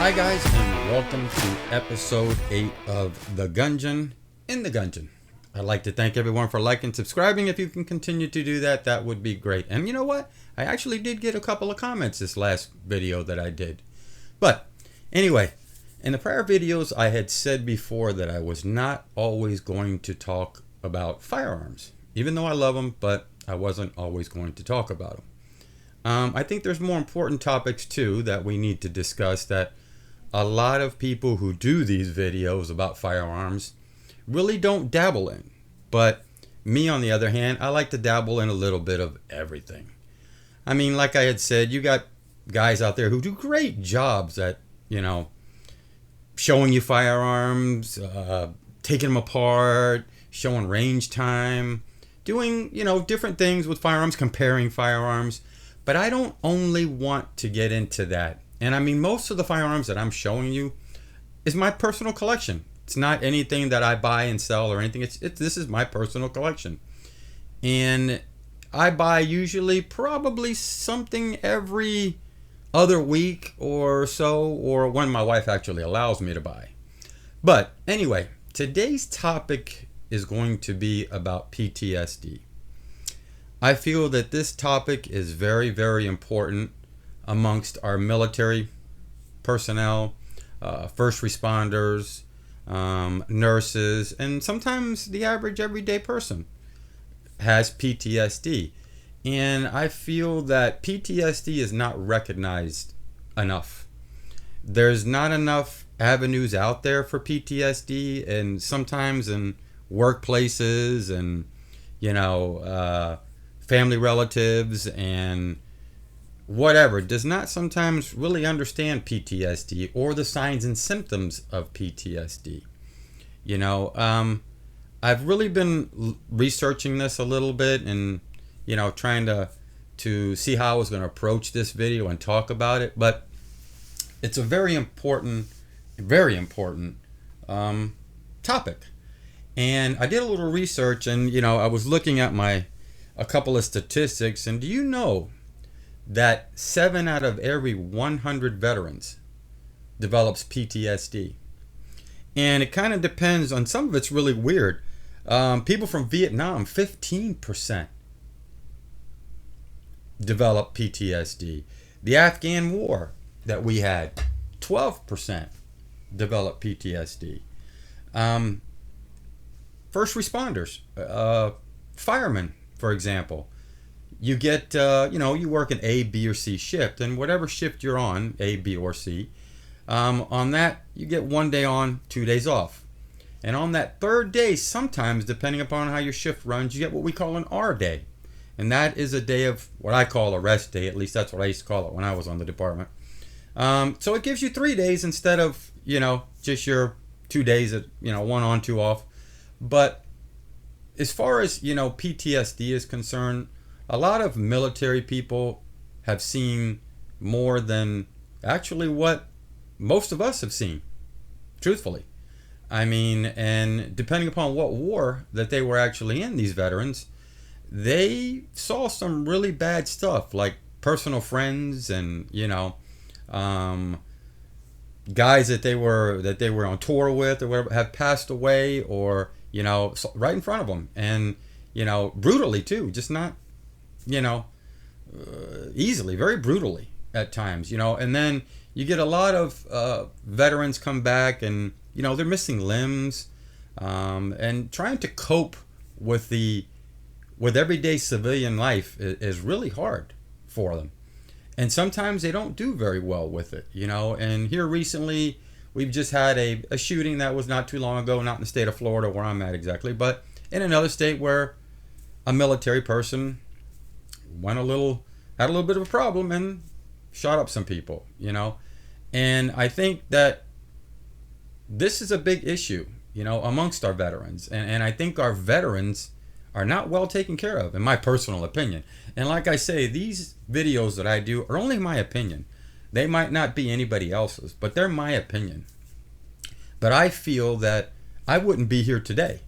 Hi guys, and welcome to episode 8 of The Gungeon in the Gungeon. I'd like to thank everyone for liking and subscribing. If you can continue to do that, that would be great. And you know what? I actually did get a couple of comments this last video that I did. But anyway, in the prior videos I had said before that I was not always going to talk about firearms. Even though I love them, but I wasn't always going to talk about them. I think there's more important topics too that we need to discuss that a lot of people who do these videos about firearms really don't dabble in. But me, on the other hand, I like to dabble in a little bit of everything. I mean, like I had said, you got guys out there who do great jobs at, showing you firearms, taking them apart, showing range time, doing, different things with firearms, comparing firearms. But I don't only want to get into that. And I mean, most of the firearms that I'm showing you is my personal collection. It's not anything that I buy and sell or anything. This is my personal collection. And I buy usually probably something every other week or so, or when my wife actually allows me to buy. But anyway, today's topic is going to be about PTSD. I feel that this topic is very, very important amongst our military personnel, first responders, nurses, and sometimes the average everyday person has PTSD. And I feel that PTSD is not recognized enough. There's not enough avenues out there for PTSD, and sometimes in workplaces and, family relatives and whatever does not sometimes really understand PTSD or the signs and symptoms of PTSD. I've really been researching this a little bit and, trying to see how I was going to approach this video and talk about it. But it's a very important topic. And I did a little research and, I was looking at a couple of statistics. And do you know that 7 out of every 100 veterans develops PTSD? And it kind of depends on, some of it's really weird. People from Vietnam, 15% develop PTSD. The Afghan war that we had, 12% develop PTSD. First responders, firemen, for example. You get, you work an A, B, or C shift, and whatever shift you're on, A, B, or C, on that, you get 1 day on, 2 days off. And on that third day, sometimes, depending upon how your shift runs, you get what we call an R day. And that is a day of what I call a rest day. At least that's what I used to call it when I was on the department. So it gives you 3 days instead of, just your 2 days at, 1 on, 2 off. But as far as, PTSD is concerned, a lot of military people have seen more than actually what most of us have seen, truthfully. I mean, and depending upon what war that they were actually in, these veterans, they saw some really bad stuff, like personal friends and, guys that they were on tour with or whatever have passed away, or, right in front of them. And, brutally too, just not, easily, very brutally at times, and then you get a lot of veterans come back and, they're missing limbs, and trying to cope with everyday civilian life is really hard for them. And sometimes they don't do very well with it, and here recently we've just had a shooting that was not too long ago, not in the state of Florida where I'm at exactly, but in another state where a military person had a little bit of a problem and shot up some people, and I think that this is a big issue, amongst our veterans, and I think our veterans are not well taken care of, in my personal opinion. And like I say, these videos that I do are only my opinion. They might not be anybody else's, but they're my opinion. But I feel that I wouldn't be here today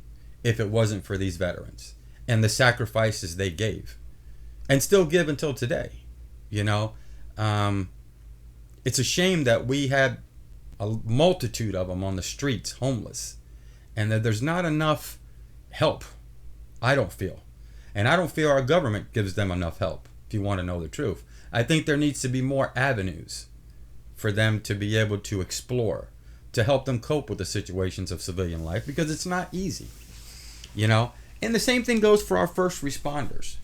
if it wasn't for these veterans and the sacrifices they gave and still give until today. It's a shame that we had a multitude of them on the streets, homeless, and that there's not enough help. I don't feel. And I don't feel our government gives them enough help, if you want to know the truth. I think there needs to be more avenues for them to be able to explore, to help them cope with the situations of civilian life, because it's not easy, you know? And the same thing goes for our first responders.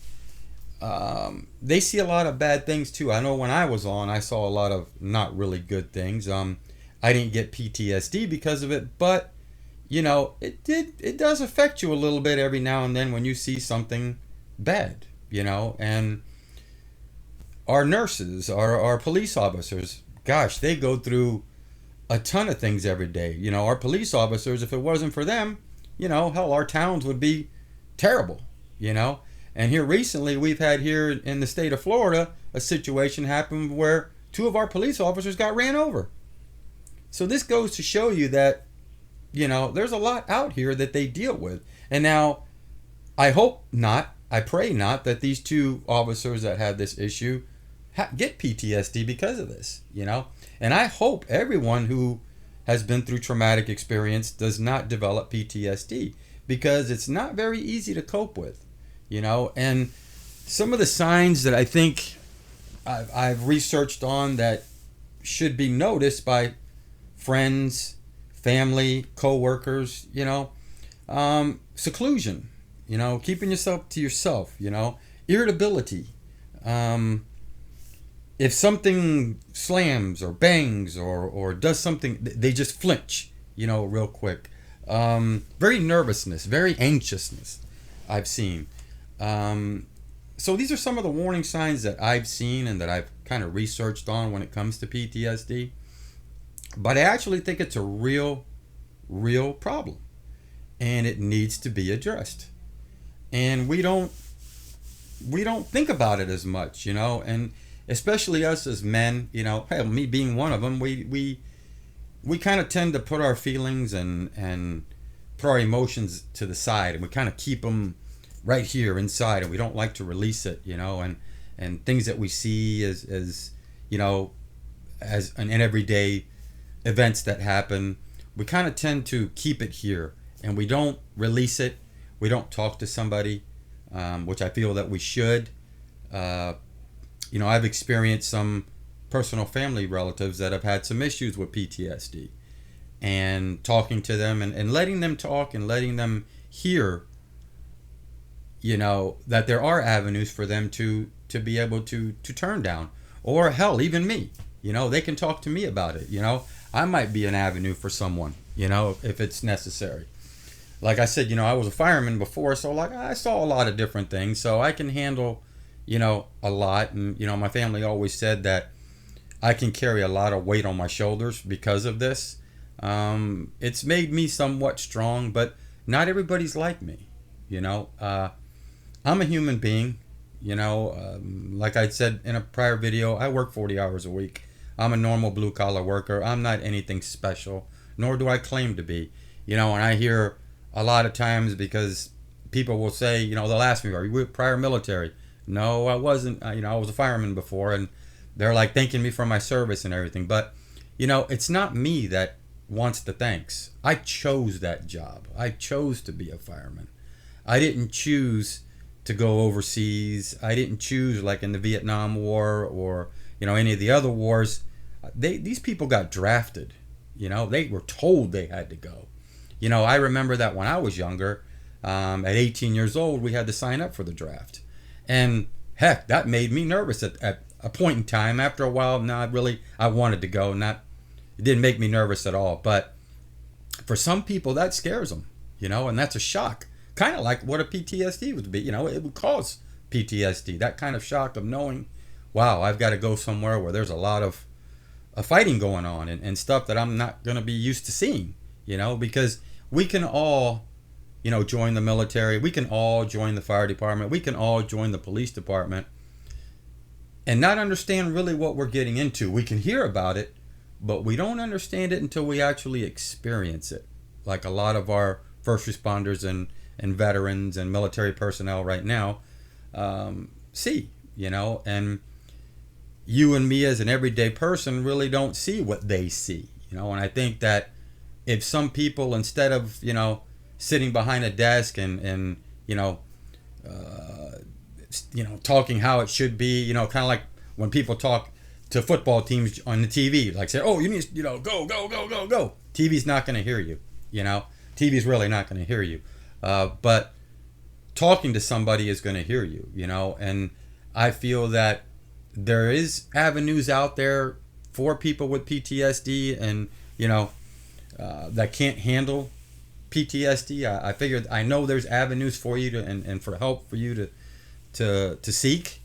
They see a lot of bad things too. I know when I was on, I saw a lot of not really good things. I didn't get PTSD because of it, but you know, it does affect you a little bit every now and then when you see something bad, you know. And our nurses, our police officers, gosh, they go through a ton of things every day. You know, our police officers, if it wasn't for them, you know, hell, our towns would be terrible, you know. And here recently, we've had here in the state of Florida a situation happen where 2 of our police officers got ran over. So this goes to show you that, you know, there's a lot out here that they deal with. And now, I hope not, I pray not, that these 2 officers that had this issue get PTSD because of this, you know. And I hope everyone who has been through traumatic experience does not develop PTSD, because it's not very easy to cope with, you know. And some of the signs that I think I've researched on that should be noticed by friends, family, co-workers, you know, seclusion, you know, keeping yourself to yourself, you know, irritability. If something slams or bangs or does something, they just flinch, you know, real quick. Very nervousness, very anxiousness I've seen. So these are some of the warning signs that I've seen and that I've kind of researched on when it comes to PTSD. But I actually think it's a real problem, and it needs to be addressed. And we don't think about it as much, you know, and especially us as men, you know, hell, me being one of them, we kind of tend to put our feelings and put our emotions to the side, and we kind of keep them right here inside, and we don't like to release it, you know, and things that we see as you know, as an everyday events that happen, we kind of tend to keep it here, and we don't release it. We don't talk to somebody, which I feel that we should. You know, I've experienced some personal family relatives that have had some issues with PTSD, and talking to them and letting them talk and letting them hear, you know, that there are avenues for them to be able to turn down. Or hell, even me, you know, they can talk to me about it, you know. I might be an avenue for someone, you know, if it's necessary. Like I said, you know, I was a fireman before, so like I saw a lot of different things, so I can handle, you know, a lot. And, you know, my family always said that I can carry a lot of weight on my shoulders because of this. It's made me somewhat strong, but not everybody's like me, you know. I'm a human being, you know. Like I said in a prior video, I work 40 hours a week. I'm a normal blue-collar worker. I'm not anything special, nor do I claim to be. You know, and I hear a lot of times, because people will say, you know, they'll ask me, are you prior military? No, I wasn't. You know, I was a fireman before, and they're like thanking me for my service and everything. But, you know, it's not me that wants the thanks. I chose that job. I chose to be a fireman. I didn't choose to go overseas. I didn't choose, like in the Vietnam War or, you know, any of the other wars. These people got drafted. You know, they were told they had to go. You know, I remember that when I was younger, at 18 years old, we had to sign up for the draft. And heck, that made me nervous at a point in time. After a while, I wanted to go. It didn't make me nervous at all. But for some people, that scares them, you know, and that's a shock. Kind of like what a PTSD would be. You know, it would cause PTSD. That kind of shock of knowing, wow, I've got to go somewhere where there's a lot of fighting going on and stuff that I'm not going to be used to seeing, you know, because we can all, you know, join the military. We can all join the fire department. We can all join the police department and not understand really what we're getting into. We can hear about it, but we don't understand it until we actually experience it. Like a lot of our first responders and veterans and military personnel right now see, you know, and you and me as an everyday person really don't see what they see. And I think that if some people, instead of, sitting behind a desk and talking how it should be, kind of like when people talk to football teams on the TV, like say, oh, you need to, go, go, go, go, go. TV's not going to hear you, TV's really not going to hear you. But talking to somebody is going to hear you, and I feel that there is avenues out there for people with PTSD and, that can't handle PTSD. I figured, I know there's avenues for you to, and for help for you to seek.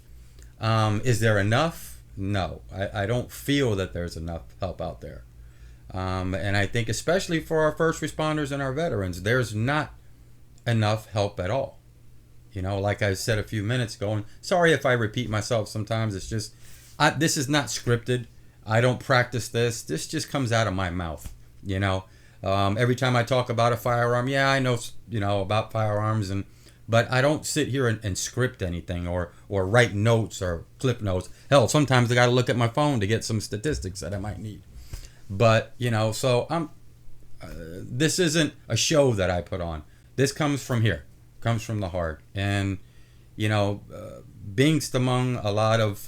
Is there enough? No, I don't feel that there's enough help out there. And I think especially for our first responders and our veterans, there's not enough help at all. Like I said a few minutes ago, and sorry if I repeat myself sometimes, it's just, this is not scripted. I don't practice this. This just comes out of my mouth, Every time I talk about a firearm, yeah, I know, about firearms, but I don't sit here and script anything or write notes or clip notes. Hell, sometimes I got to look at my phone to get some statistics that I might need. But, so this isn't a show that I put on. This comes from here, comes from the heart. And, being among a lot of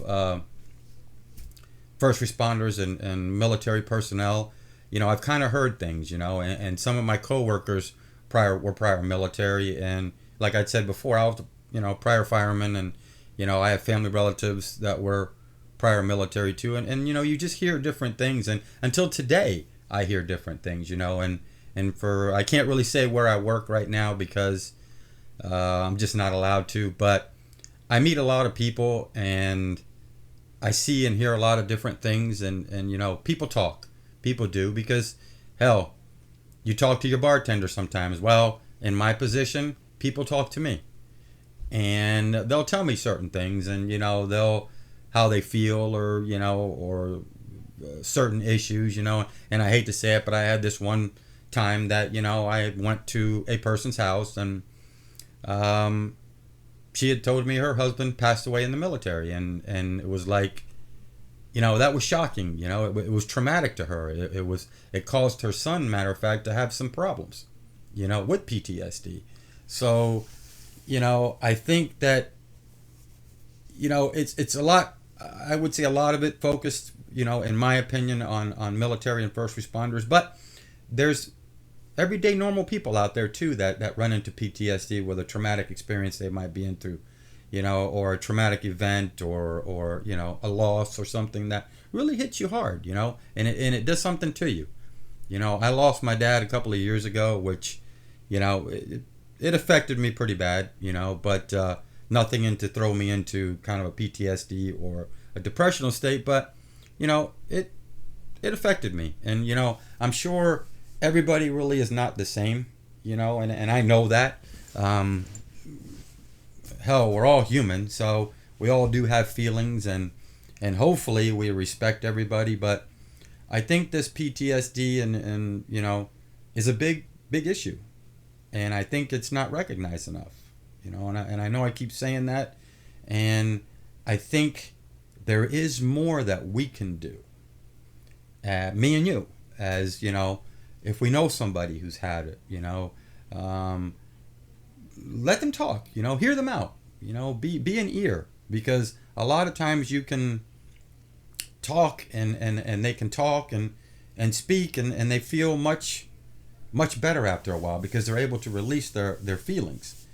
first responders and military personnel, I've kind of heard things, and some of my coworkers were prior military. And like I said before, I was, prior fireman, and, I have family relatives that were prior military too. And you just hear different things. And until today, I hear different things, and for, I can't really say where I work right now because I'm just not allowed to, but I meet a lot of people and I see and hear a lot of different things, and people talk. People do, because hell, you talk to your bartender sometimes. Well, in my position, people talk to me, and they'll tell me certain things, and they'll how they feel, or or certain issues, and I hate to say it, but I had this one time that I went to a person's house, and she had told me her husband passed away in the military, and it was like, that was shocking. It was traumatic to her. It caused her son, matter of fact, to have some problems, with PTSD. So, I think that, it's a lot. I would say a lot of it focused, in my opinion, on military and first responders. But there's everyday normal people out there too that run into PTSD with a traumatic experience they might be into, or a traumatic event, or a loss or something that really hits you hard, and it does something to you. I lost my dad a couple of years ago, which, it affected me pretty bad, but nothing to throw me into kind of a PTSD or a depressional state, but it affected me, and I'm sure everybody really is not the same, and I know that. Hell, we're all human, so we all do have feelings, and hopefully we respect everybody. But I think this PTSD and is a big issue, and I think it's not recognized enough, and I know I keep saying that, and I think there is more that we can do, me and you, as if we know somebody who's had it, let them talk, hear them out, be an ear, because a lot of times you can talk and they can talk and speak, and they feel much better after a while because they're able to release their feelings,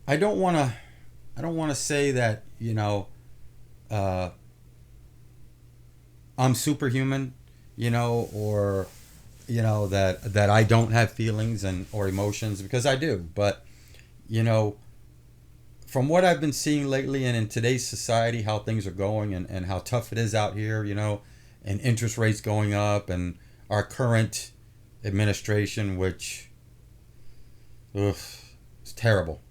I don't want to say that, I'm superhuman, or that I don't have feelings or emotions, because I do. But from what I've been seeing lately and in today's society, how things are going, and how tough it is out here, and interest rates going up, and our current administration, which it's terrible.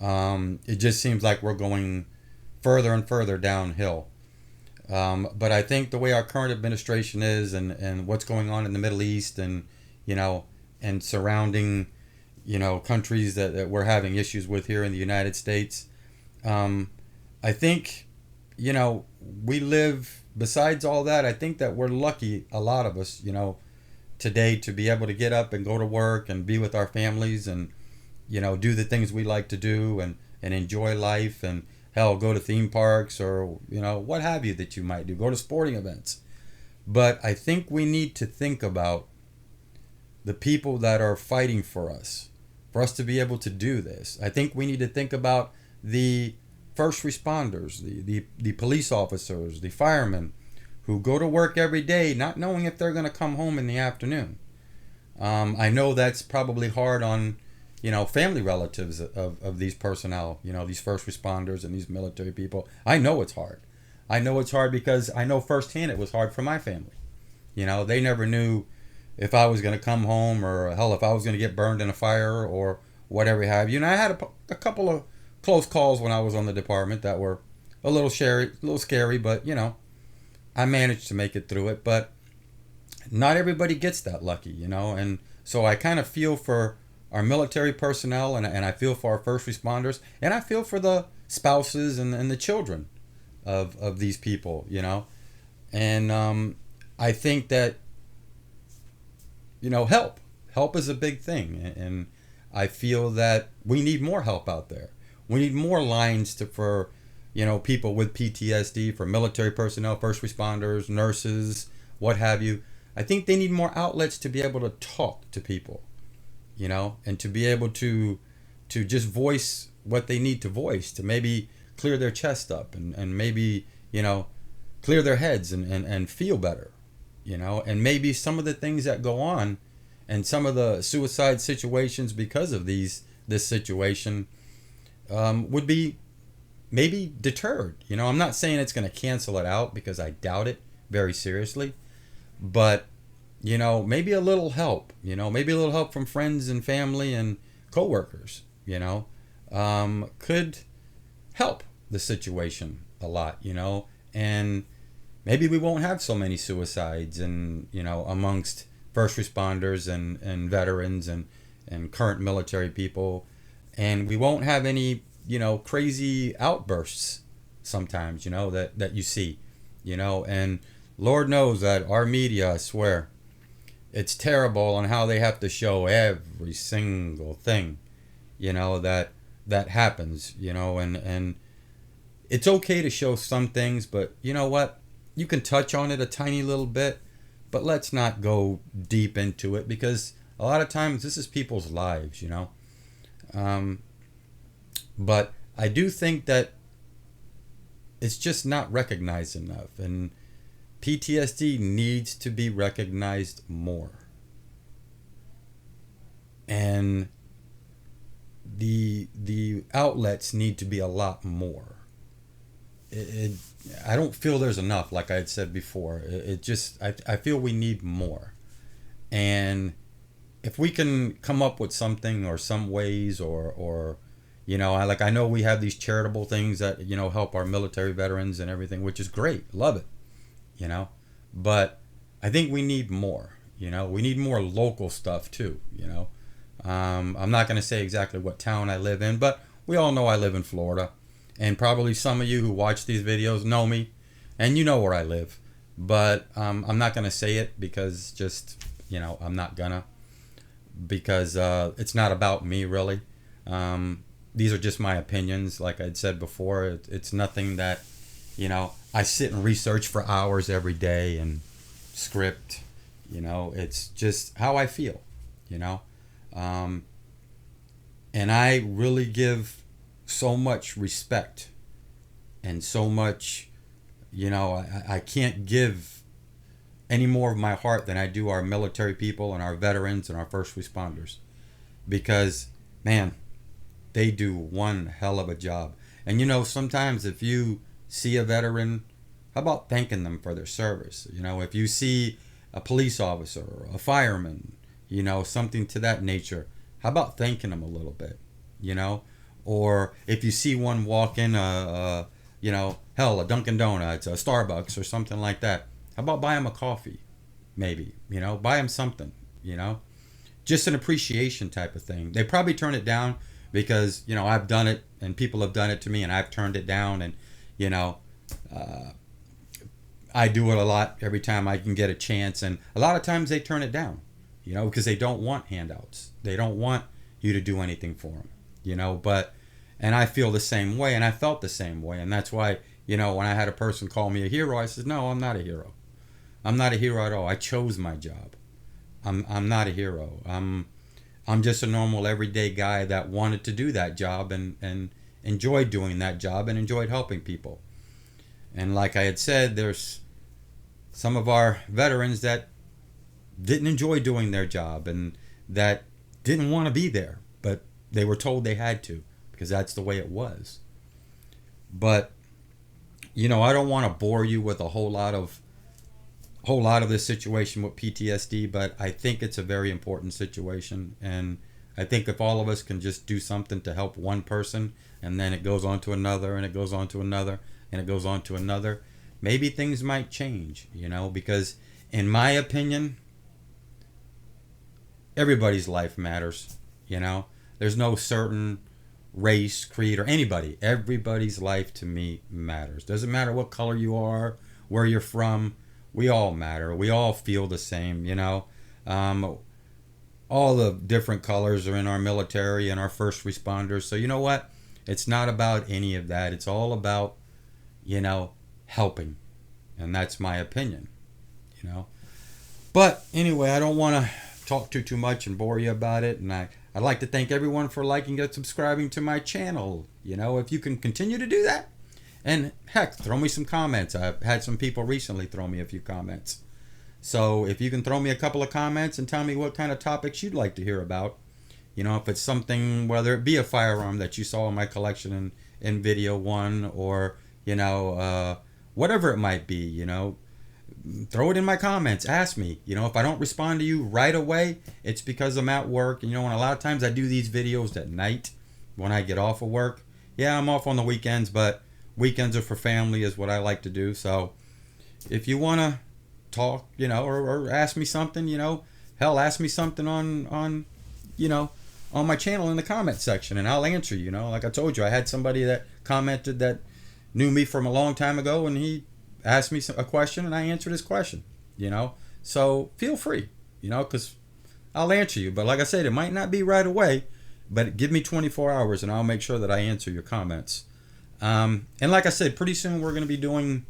It just seems like we're going further and further downhill. But I think the way our current administration is, and what's going on in the Middle East, and and surrounding countries that we're having issues with here in the United States, I think you know, we live, besides all that, I think that we're lucky, a lot of us, today to be able to get up and go to work and be with our families and, do the things we like to do and enjoy life and, hell, go to theme parks or, what have you that you might do, go to sporting events. But I think we need to think about the people that are fighting for us to be able to do this. I think we need to think about the first responders, the police officers, the firemen who go to work every day not knowing if they're going to come home in the afternoon. I know that's probably hard on, family relatives of these personnel, these first responders and these military people. I know it's hard. I know it's hard because I know firsthand it was hard for my family. They never knew if I was going to come home or, hell, if I was going to get burned in a fire or whatever have you. And I had a couple of close calls when I was on the department that were a little scary, but, I managed to make it through it. But not everybody gets that lucky, and so I kind of feel for our military personnel and I feel for our first responders and I feel for the spouses and the children of these people, and I think that, help is a big thing, and I feel that we need more help out there. We need more lines for people with PTSD, for military personnel, first responders, nurses, what have you. I think they need more outlets to be able to talk to people, and to be able to just voice what they need to voice, to maybe clear their chest up and maybe, clear their heads and feel better, and maybe some of the things that go on and some of the suicide situations because of this situation would be maybe deterred. I'm not saying it's going to cancel it out because I doubt it very seriously, but maybe a little help, maybe a little help from friends and family and coworkers, could help the situation a lot, and maybe we won't have so many suicides and, amongst first responders and veterans and current military people, and we won't have any, crazy outbursts sometimes, that you see, and Lord knows that our media, I swear, it's terrible on how they have to show every single thing, that happens, and it's okay to show some things, but you know what? You can touch on it a tiny little bit, but let's not go deep into it because a lot of times this is people's lives, But I do think that it's just not recognized enough, and PTSD needs to be recognized more. And the outlets need to be a lot more. I don't feel there's enough, like I had said before. I feel we need more. And if we can come up with something or some ways or I know we have these charitable things that, help our military veterans and everything, which is great. Love it. But I think we need more. We need more local stuff too. I'm not going to say exactly what town I live in, but we all know I live in Florida. And probably some of you who watch these videos know me, and you know where I live. But I'm not going to say it because I'm not gonna. Because it's not about me, really. These are just my opinions. Like I'd said before, it's nothing that, I sit and research for hours every day and script. It's just how I feel, and I really give so much respect and so much, I can't give any more of my heart than I do our military people and our veterans and our first responders, because, man, they do one hell of a job. And sometimes if you see a veteran, how about thanking them for their service? If you see a police officer or a fireman, something to that nature, how about thanking them a little bit? Or if you see one walk in a Dunkin' Donuts, a Starbucks or something like that, how about buy them a coffee? Maybe, buy them something, just an appreciation type of thing. They probably turn it down because, I've done it and people have done it to me and I've turned it down, and, I do it a lot every time I can get a chance, and a lot of times they turn it down, because they don't want handouts. They don't want you to do anything for them, and I feel the same way, and I felt the same way, and that's why, when I had a person call me a hero, I said, no, I'm not a hero. I'm not a hero at all. I chose my job. I'm not a hero. I'm just a normal everyday guy that wanted to do that job and enjoyed doing that job and enjoyed helping people. And like I had said, there's some of our veterans that didn't enjoy doing their job and that didn't want to be there, but they were told they had to because that's the way it was. But, I don't want to bore you with a whole lot of this situation with PTSD, but I think it's a very important situation. And I think if all of us can just do something to help one person, and then it goes on to another, and it goes on to another, and it goes on to another, maybe things might change, because in my opinion, everybody's life matters, There's no certain race, creed, or anybody. Everybody's life to me matters. Doesn't matter what color you are, where you're from, we all matter. We all feel the same, all the different colors are in our military and our first responders. So you know what? It's not about any of that. It's all about, helping. And that's my opinion, But anyway, I don't want to talk too much and bore you about it. And I'd like to thank everyone for liking and subscribing to my channel. If you can continue to do that. And heck, throw me some comments. I've had some people recently throw me a few comments. So if you can throw me a couple of comments and tell me what kind of topics you'd like to hear about. If it's something, whether it be a firearm that you saw in my collection in video 1 or, whatever it might be, throw it in my comments. Ask me. If I don't respond to you right away, it's because I'm at work. And, and a lot of times I do these videos at night when I get off of work. Yeah, I'm off on the weekends, but weekends are for family is what I like to do. So if you want to talk, or ask me something, hell, ask me something on my channel in the comment section and I'll answer you. Like I told you, I had somebody that commented that knew me from a long time ago and he asked me a question and I answered his question, so feel free, because I'll answer you. But like I said, it might not be right away, but give me 24 hours and I'll make sure that I answer your comments. And like I said, pretty soon we're going to be doing,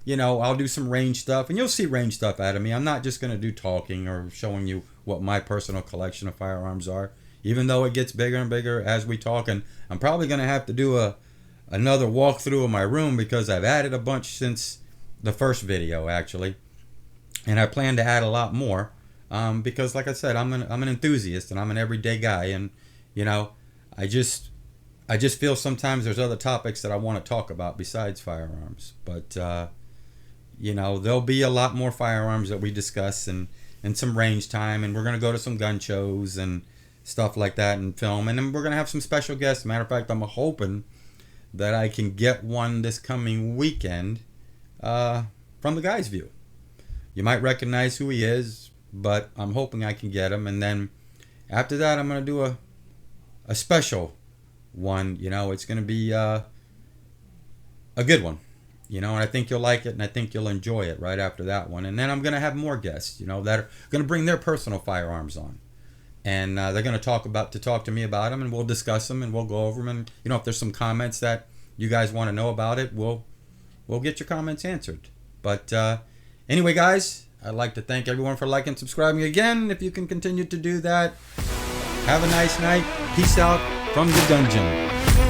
I'll do some range stuff and you'll see range stuff out of me. I'm not just going to do talking or showing you what my personal collection of firearms are, even though it gets bigger and bigger as we talk. And I'm probably going to have to do another walkthrough of my room because I've added a bunch since the first video actually. And I plan to add a lot more, because like I said, I'm an enthusiast and I'm an everyday guy. And, I just feel sometimes there's other topics that I want to talk about besides firearms. But, there'll be a lot more firearms that we discuss and some range time. And we're going to go to some gun shows and stuff like that and film. And then we're going to have some special guests. Matter of fact, I'm hoping that I can get one this coming weekend from the Guy's View. You might recognize who he is, but I'm hoping I can get him. And then after that, I'm going to do a special one. It's going to be a good one, and I think you'll like it and I think you'll enjoy it right after that one. And then I'm going to have more guests, that are going to bring their personal firearms on, and they're going to talk to me about them, and we'll discuss them and we'll go over them. And if there's some comments that you guys want to know about it, we'll get your comments answered. But anyway, guys, I'd like to thank everyone for liking and subscribing again. If you can continue to do that, have a nice night. Peace out from the dungeon.